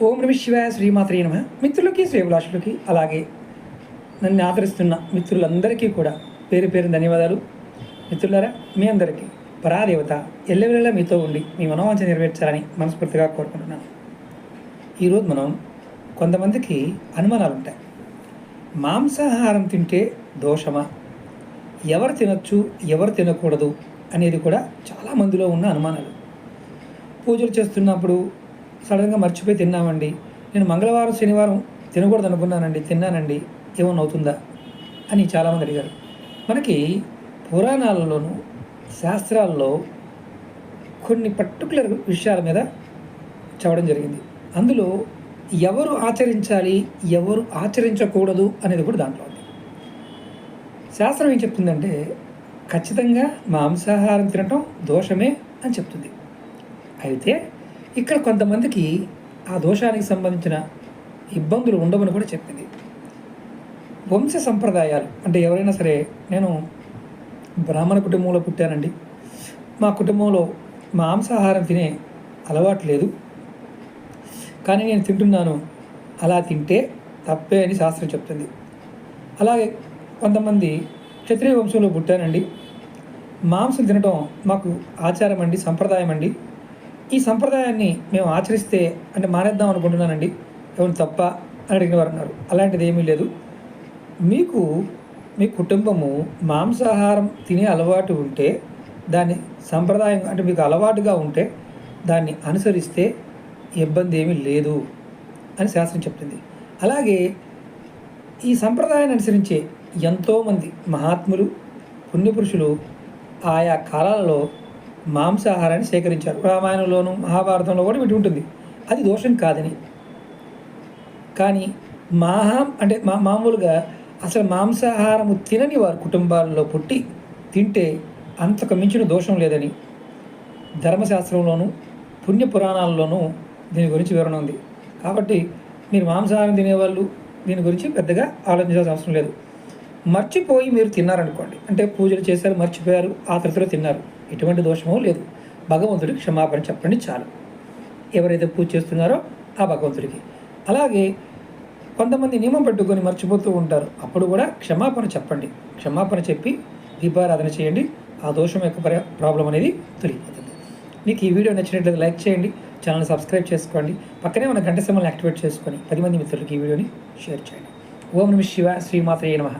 ఓం నమ శివాయ, శ్రీమాత్రే నమః. మిత్రులకి, శ్రేభిలాషులకి, అలాగే నన్ను ఆదరిస్తున్న మిత్రులందరికీ కూడా పేరు పేరు ధన్యవాదాలు. మిత్రులారా, మీ అందరికీ పరాదేవత ఎల్లవేళలా మీతో ఉండి మీ మనోవాంఛ నెరవేర్చాలని మనస్ఫూర్తిగా కోరుకుంటున్నాను. ఈరోజు మనం కొంతమందికి అనుమానాలు ఉంటాయి. మాంసాహారం తింటే దోషమా, ఎవరు తినచ్చు ఎవరు తినకూడదు అనేది కూడా చాలామందిలో ఉన్న అనుమానాలు. పూజలు చేస్తున్నప్పుడు సడన్గా మర్చిపోయి తిన్నామండి, నేను మంగళవారం శనివారం తినకూడదు అనుకున్నానండి, తిన్నానండి, ఏమన్నా అవుతుందా అని చాలామంది అడిగారు. మనకి పురాణాలలోనూ శాస్త్రాల్లో కొన్ని పర్టికులర్ విషయాల మీద చెప్పడం జరిగింది. అందులో ఎవరు ఆచరించాలి ఎవరు ఆచరించకూడదు అనేది కూడా దాంట్లో ఉంది. శాస్త్రం ఏం చెప్తుందంటే ఖచ్చితంగా మాంసాహారం తినటం దోషమే అని చెప్తుంది. అయితే ఇక్కడ కొంతమందికి ఆ దోషానికి సంబంధించిన ఇబ్బందులు ఉండవని కూడా చెప్పింది. వంశ సంప్రదాయాలు అంటే ఎవరైనా సరే, నేను బ్రాహ్మణ కుటుంబంలో పుట్టానండి, మా కుటుంబంలో మాంసాహారం తినే అలవాటు లేదు, కానీ నేను తింటున్నాను, అలా తింటే తప్పే అని శాస్త్రం చెప్తుంది. అలాగే కొంతమంది క్షత్రియ వంశంలో పుట్టానండి, మాంసం తినటం మాకు ఆచారం అండి, సంప్రదాయం అండి, ఈ సంప్రదాయాన్ని మేము ఆచరిస్తే అంటే మానేద్దాం అనుకుంటున్నానండి, ఏమైనా తప్ప అని అడిగిన వారు ఉన్నారు. అలాంటిది ఏమీ లేదు. మీకు మీ కుటుంబము మాంసాహారం తినే అలవాటు ఉంటే, దాన్ని సంప్రదాయం అంటే మీకు అలవాటుగా ఉంటే దాన్ని అనుసరిస్తే ఇబ్బంది ఏమీ లేదు అని శాస్త్రం చెప్తుంది. అలాగే ఈ సంప్రదాయాన్ని అనుసరించే ఎంతోమంది మహాత్ములు, పుణ్యపురుషులు ఆయా కాలాలలో మాంసాహారాన్ని సేకరించారు. రామాయణంలోను మహాభారతంలో కూడా వీటి ఉంటుంది, అది దోషం కాదని. కానీ మామూలుగా అసలు మాంసాహారము తినని వారు కుటుంబాల్లో పుట్టి తింటే అంతకు మించిన దోషం లేదని ధర్మశాస్త్రంలోనూ పుణ్యపురాణాల్లోనూ దీని గురించి వివరణ ఉంది. కాబట్టి మీరు మాంసాహారం తినేవాళ్ళు దీని గురించి పెద్దగా ఆలోచించాల్సిన అవసరం లేదు. మర్చిపోయి మీరు తిన్నారనుకోండి, అంటే పూజలు చేశారు, మర్చిపోయారు, ఆ తరచులో తిన్నారు, ఎటువంటి దోషమో లేదు. భగవంతుడికి క్షమాపణ చెప్పండి చాలు, ఎవరైతే పూజ చేస్తున్నారో ఆ భగవంతుడికి. అలాగే కొంతమంది నియమం పెట్టుకొని మర్చిపోతూ ఉంటారు, అప్పుడు కూడా క్షమాపణ చెప్పండి. క్షమాపణ చెప్పి దీపారాధన చేయండి, ఆ దోషం యొక్క ప్రాబ్లం అనేది తొలగిపోతుంది. మీకు ఈ వీడియో నచ్చినట్లయితే లైక్ చేయండి, ఛానల్ సబ్స్క్రైబ్ చేసుకోండి, పక్కనే మన గంట సింబల్ని యాక్టివేట్ చేసుకొని 10 మంది మిత్రులకి ఈ వీడియోని షేర్ చేయండి. ఓం నమః శివాయ, శ్రీమాత్రే నమః.